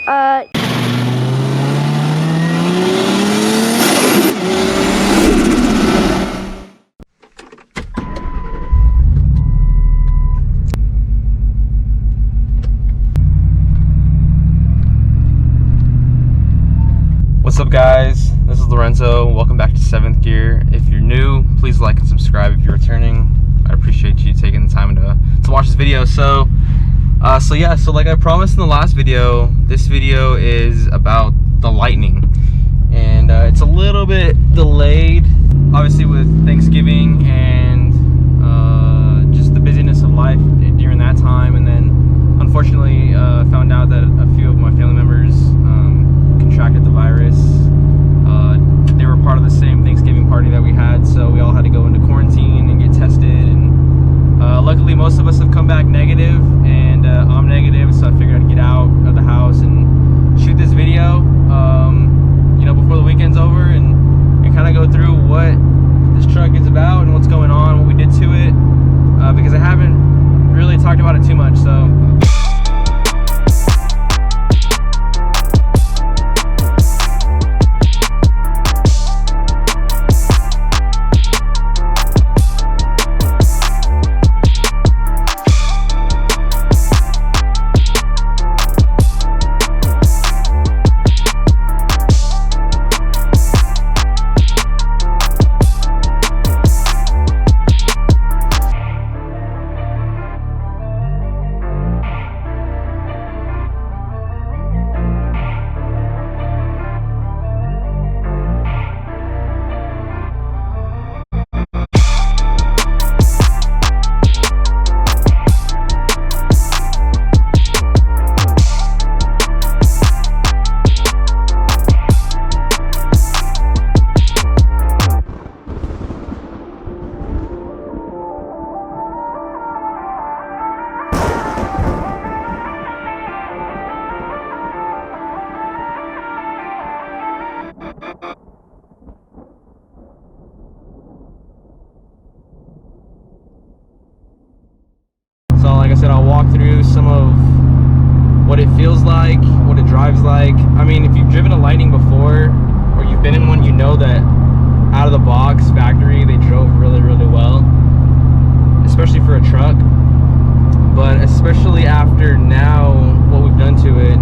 What's up, guys? This is Lorenzo. Welcome back to 7th Gear. If you're new, please like and subscribe. If you're returning, I appreciate you taking the time to watch this video. So like I promised in the last video, this video is about the Lightning, and it's a little bit delayed, obviously with Thanksgiving and just the busyness of life during that time, and then unfortunately found out that a few of my family members contracted the virus. They were part of the same Thanksgiving party that we had, so we all had to go into quarantine and get tested, and luckily most of us have come back negative, and I'm negative, so I figured I'd get out of the house and shoot this video you know, before the weekend's over, and kind of go through what this truck is about and what's going on, what we did to it, because I haven't really talked about it too much. So like I said, I'll walk through some of what it feels like, what it drives like. I mean, if you've driven a Lightning before, or you've been in one, you know that out of the box factory they drove really, really well, especially for a truck. But especially after now, what we've done to it,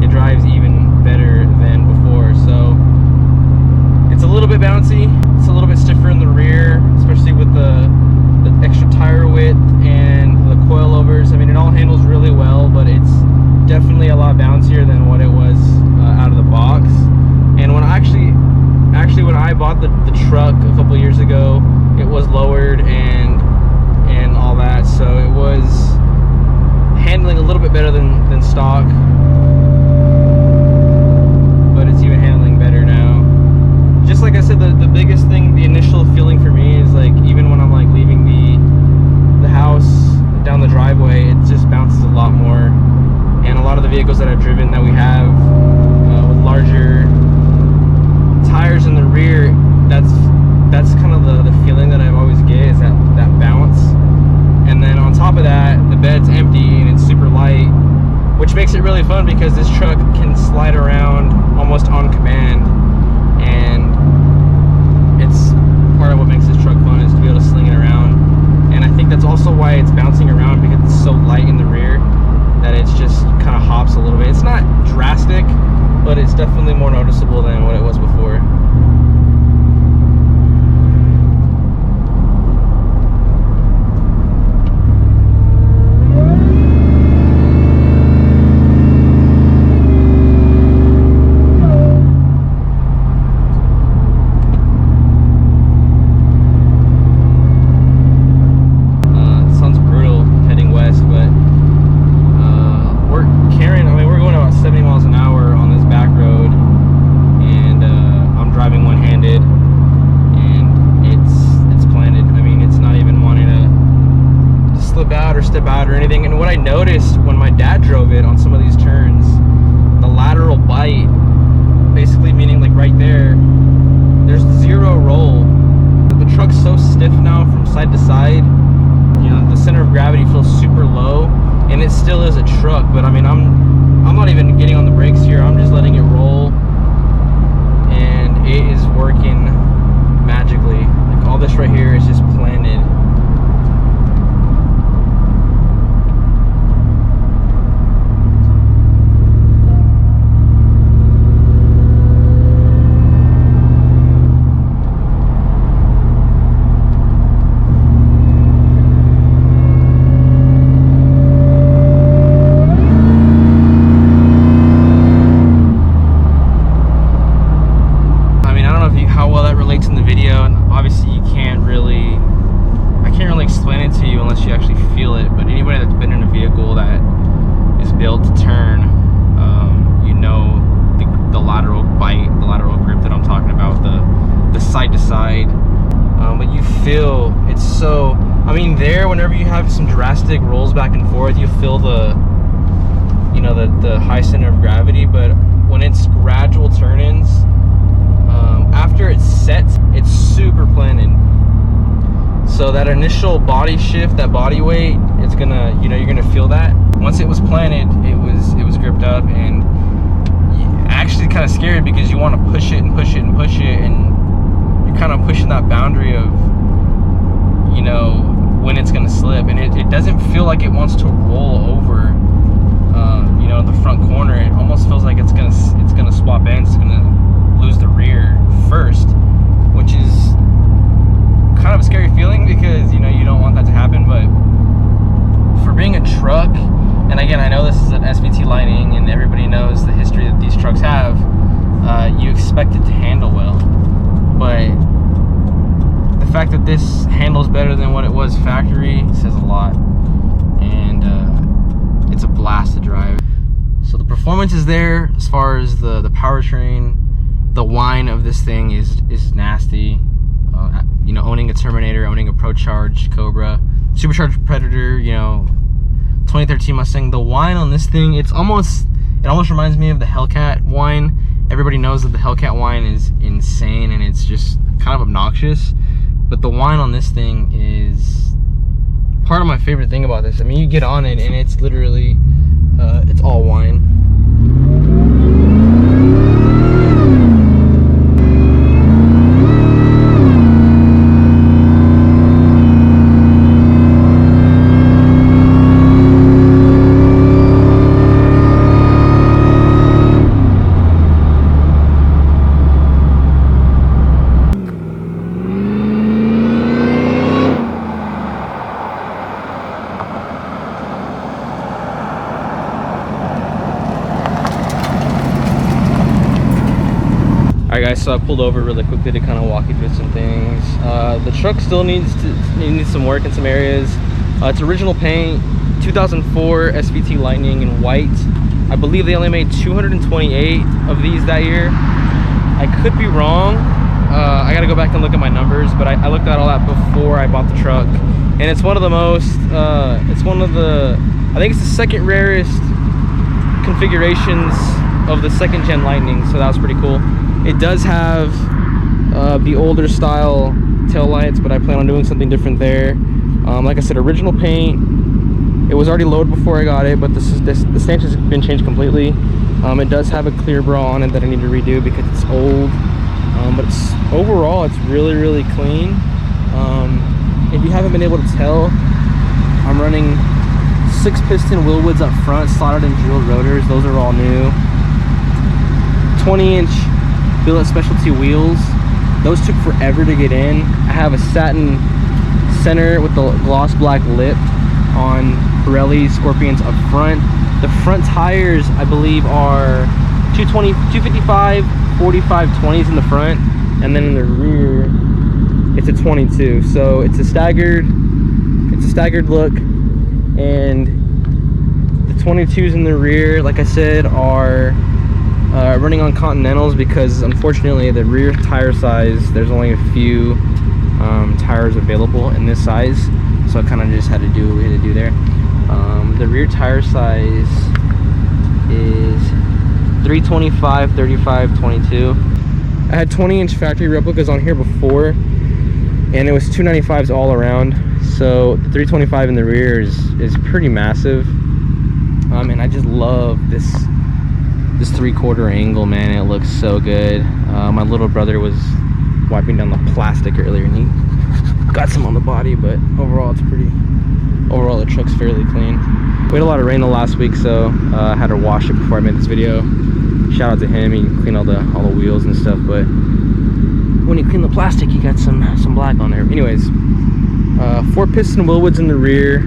it drives even better than before. So it's a little bit bouncy, it's a little bit stiffer in the rear, especially with the extra tire width and the coilovers. I mean, it all handles really well, but it's definitely a lot bouncier than what it was out of the box. And when when I bought the truck a couple years ago, it was lowered and all that, so it was handling a little bit better than stock, but it's even handling better now. Just like I said, the biggest thing, the initial feeling for me is like, even when I'm like leaving the house down the driveway, it just bounces a lot more. And a lot of the vehicles that I've driven that we have with larger tires in the rear, that's kind of the feeling that I always get, is that bounce. And then on top of that, the bed's empty and it's super light, which makes it really fun because this truck can slide around almost on command. And it's part of what makes this truck fun, is to be able to sling it around. And I think that's also why it's bouncing around, because it's so light in the rear that it's just kind of hops a little bit. It's not drastic, but it's definitely more noticeable than what it was before. Or anything. And what I noticed when my dad drove it on some of these turns, the lateral bite, basically meaning like right there's zero roll. The truck's so stiff now from side to side, you know, the center of gravity feels super low, and it still is a truck, but I mean, I'm not even getting on the brakes feel, it's so, I mean, there, whenever you have some drastic rolls back and forth, you feel the, you know, the high center of gravity. But when it's gradual turn-ins, after it sets, it's super planted. So that initial body shift, that body weight, it's gonna, you know, you're gonna feel that. Once it was planted, it was gripped up, and actually kind of scary because you want to push it and push it and push it, and you're kind of pushing that boundary of, you know, when it's gonna slip, and it doesn't feel like it wants to roll over, you know, the front corner. It almost feels like it's gonna swap ends, it's gonna lose the rear first, which is kind of a scary feeling because, you know, you don't want that to happen. But for being a truck, and again, I know this is an SVT Lightning and everybody knows the history that these trucks have, you expect it to handle well, but the fact that this handles better than what it was factory says a lot, and it's a blast to drive. So the performance is there as far as the powertrain. The whine of this thing is nasty. You know, owning a Terminator, owning a Pro-Charged Cobra, supercharged Predator, you know, 2013 Mustang, the whine on this thing, it almost reminds me of the Hellcat whine. Everybody knows that the Hellcat whine is insane and it's just kind of obnoxious, but the whine on this thing is part of my favorite thing about this. I mean, you get on it and it's literally it's all whine. Alright guys, so I pulled over really quickly to kind of walk you through some things. The truck still needs some work in some areas. It's original paint, 2004 SVT Lightning in white. I believe they only made 228 of these that year. I could be wrong. I gotta go back and look at my numbers, but I looked at all that before I bought the truck. And it's one of the most, I think it's the second rarest configurations of the second gen Lightning, so that was pretty cool. It does have the older style tail lights, but I plan on doing something different there. Like I said, original paint. It was already loaded before I got it, but the stanch has been changed completely. It does have a clear bra on it that I need to redo because it's old. But overall, it's really clean. If you haven't been able to tell, I'm running 6-piston Wilwoods up front, slotted and drilled rotors. Those are all new. 20-inch Billets specialty wheels. Those took forever to get in. I have a satin center with the gloss black lip on Pirelli Scorpions up front. The front tires, I believe, are 255 45/20s in the front, and then in the rear it's a 22. So it's a staggered look, and the 22s in the rear, like I said, are running on Continentals because unfortunately the rear tire size, there's only a few tires available in this size, so I kind of just had to do what we had to do there. The rear tire size is 325 35 22. I had 20-inch factory replicas on here before, and it was 295s all around, so the 325 in the rear is pretty massive. And I just love this 3/4 angle, man. It looks so good. My little brother was wiping down the plastic earlier and he got some on the body, but overall the truck's fairly clean. We had a lot of rain the last week, so I had to wash it before I made this video. Shout out to him. He cleaned all the wheels and stuff, but when you clean the plastic, you got some black on there. Anyways, 4-piston Wilwoods in the rear,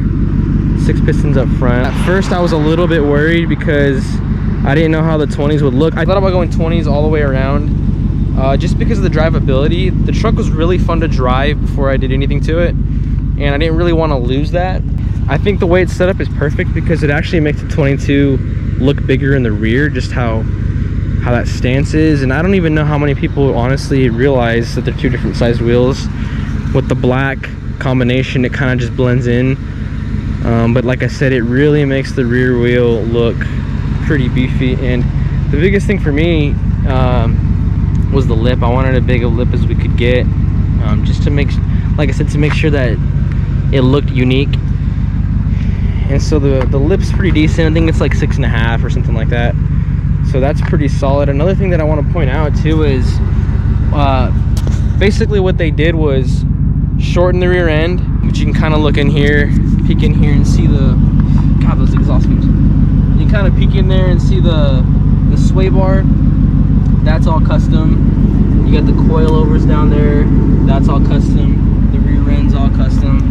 6 pistons up front. At first I was a little bit worried because I didn't know how the 20s would look. I thought about going 20s all the way around, just because of the drivability. The truck was really fun to drive before I did anything to it, and I didn't really want to lose that. I think the way it's set up is perfect because it actually makes the 22 look bigger in the rear, just how that stance is. And I don't even know how many people honestly realize that they're two different sized wheels with the black combination, it kind of just blends in. But like I said, it really makes the rear wheel look pretty beefy. And the biggest thing for me was the lip. I wanted as big a lip as we could get, just to make, like I said, to make sure that it looked unique. And so the lip's pretty decent. I think it's like 6.5 or something like that. So that's pretty solid. Another thing that I want to point out too is basically what they did was shorten the rear end, which you can kind of look in here, peek in here and see the, God, those exhaust fumes. You can kind of peek in there and see the sway bar. That's all custom. You got the coilovers down there. That's all custom. The rear end's all custom.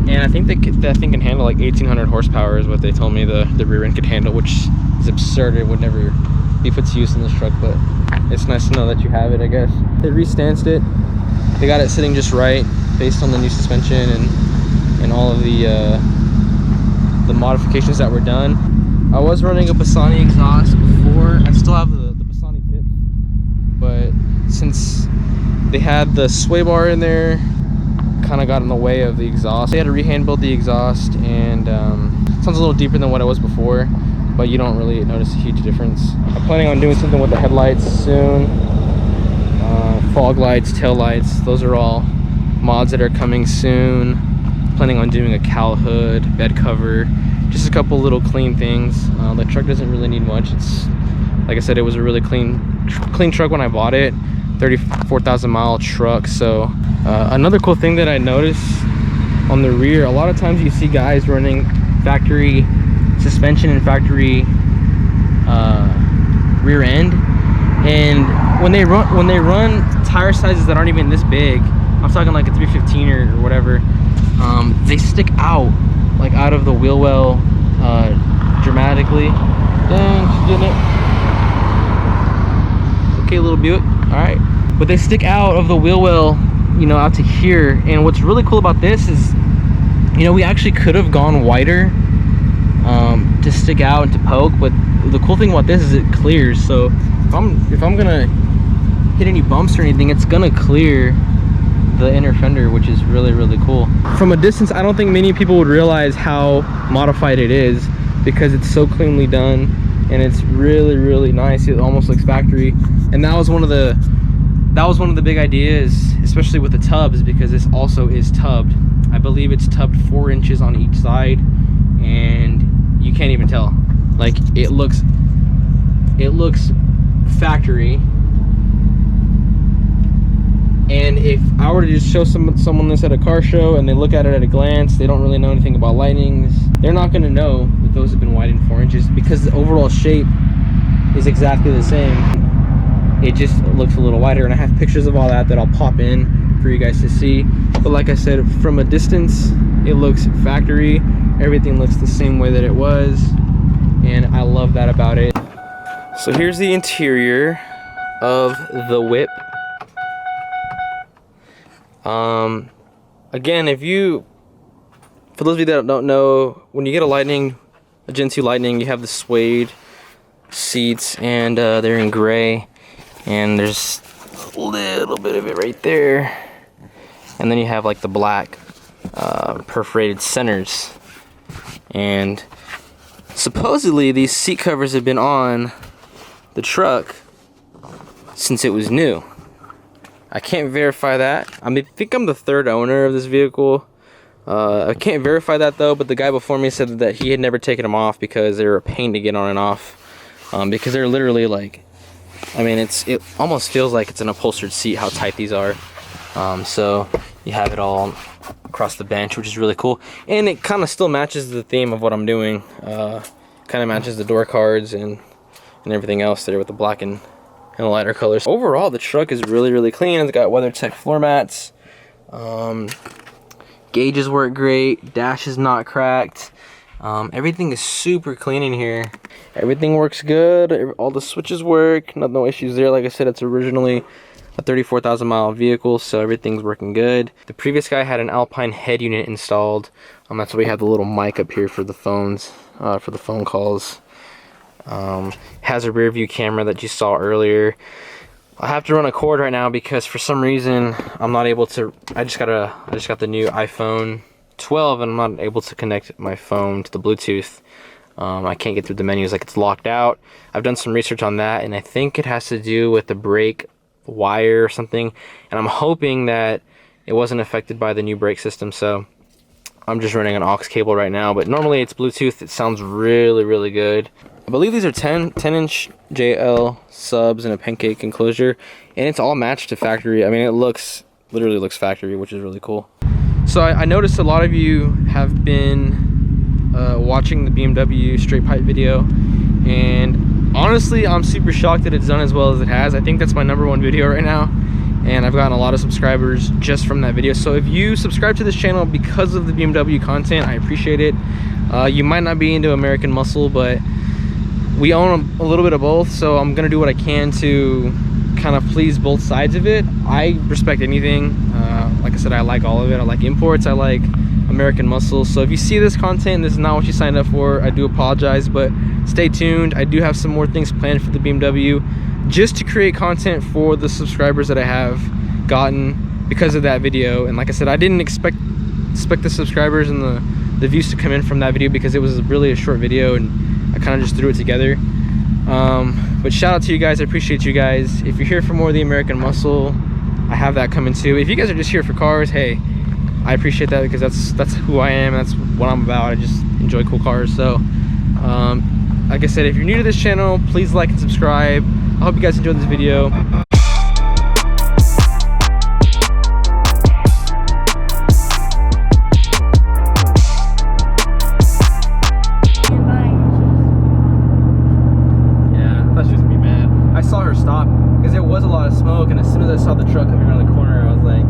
And I think that thing can handle like 1,800 horsepower is what they told me the rear end could handle, which is absurd. It would never be put to use in this truck, but it's nice to know that you have it, I guess. They re-stanced it. They got it sitting just right based on the new suspension and all of the modifications that were done. I was running a Bassani exhaust before. I still have the Bassani tip, but since they had the sway bar in there, kind of got in the way of the exhaust. They had to re-hand build the exhaust, and it sounds a little deeper than what it was before, but you don't really notice a huge difference. I'm planning on doing something with the headlights soon. Fog lights, tail lights, those are all mods that are coming soon. Planning on doing a cowl hood, bed cover, just a couple little clean things. The truck doesn't really need much. It's, like I said, it was a really clean truck when I bought it. 34,000 mile truck. So another cool thing that I noticed on the rear, a lot of times you see guys running factory suspension and factory rear end, and when they run tire sizes that aren't even this big, I'm talking like a 315 or whatever, they stick out, like out of the wheel well dramatically. Dang, she's getting it. Okay, little Buick. All right, but they stick out of the wheel well, you know, out to here. And what's really cool about this is, you know, we actually could have gone wider to stick out and to poke, but the cool thing about this is it clears. So if I'm gonna hit any bumps or anything, it's gonna clear the inner fender, which is really, really cool. From a distance, I don't think many people would realize how modified it is, because it's so cleanly done and it's really, really nice. It almost looks factory. And that was one of the big ideas, especially with the tubs, because this also is tubbed. I believe it's tubbed 4 inches on each side, and you can't even tell. Like, it looks factory. And if I were to just show someone this at a car show and they look at it at a glance, they don't really know anything about Lightnings, they're not going to know that those have been widened 4 inches, because the overall shape is exactly the same. It just looks a little wider, and I have pictures of all that I'll pop in for you guys to see. But like I said, from a distance, it looks factory. Everything looks the same way that it was, and I love that about it. So here's the interior of the whip. Again, for those of you that don't know, when you get a Lightning, a Gen 2 Lightning, you have the suede seats, and they're in gray, and there's a little bit of it right there, and then you have like the black perforated centers. And supposedly these seat covers have been on the truck since it was new. I can't verify that. I think I'm the third owner of this vehicle. I can't verify that though, but the guy before me said that he had never taken them off because they were a pain to get on and off. Because they're literally like, I mean, it almost feels like it's an upholstered seat, how tight these are. So you have it all across the bench, which is really cool. And it kind of still matches the theme of what I'm doing. Kind of matches the door cards and everything else there with the black and the lighter colors. Overall, the truck is really, really clean. It's got WeatherTech floor mats. Gauges work great. Dash is not cracked. Everything is super clean in here. Everything works good. All the switches work. No issues there. Like I said, it's originally a 34,000 mile vehicle, so everything's working good. The previous guy had an Alpine head unit installed. That's why we have the little mic up here for the phones, for the phone calls. Has a rear view camera that you saw earlier. I have to run a cord right now because for some reason I'm not able to. I just got the new iPhone 12 and I'm not able to connect my phone to the Bluetooth. I can't get through the menus, like it's locked out. I've done some research on that and I think it has to do with the brake wire or something, and I'm hoping that it wasn't affected by the new brake system. So I'm just running an aux cable right now, but normally it's Bluetooth. It sounds really good. I believe these are 10-inch JL subs in a pancake enclosure, and it's all matched to factory. I mean, it literally looks factory, which is really cool. So I noticed a lot of you have been watching the BMW straight pipe video, and honestly I'm super shocked that it's done as well as it has. I think that's my #1 video right now, and I've gotten a lot of subscribers just from that video. So if you subscribe to this channel because of the BMW content, I appreciate it. You might not be into American muscle, but we own a little bit of both, so I'm gonna do what I can to kind of please both sides of it. I respect anything. Like I said, I like all of it. I like imports, I like American muscle. So if you see this content and this is not what you signed up for, I do apologize, but stay tuned. I do have some more things planned for the BMW just to create content for the subscribers that I have gotten because of that video. And like I said, I didn't expect the subscribers and the views to come in from that video because it was really a short video and I kind of just threw it together. But shout out to you guys. I appreciate you guys. If you're here for more of the American muscle, I have that coming too. If you guys are just here for cars, hey, I appreciate that because that's who I am. That's what I'm about. I just enjoy cool cars. So like I said, if you're new to this channel, please like and subscribe. I hope you guys enjoyed this video. I saw her stop because there was a lot of smoke, and as soon as I saw the truck coming around the corner, I was like,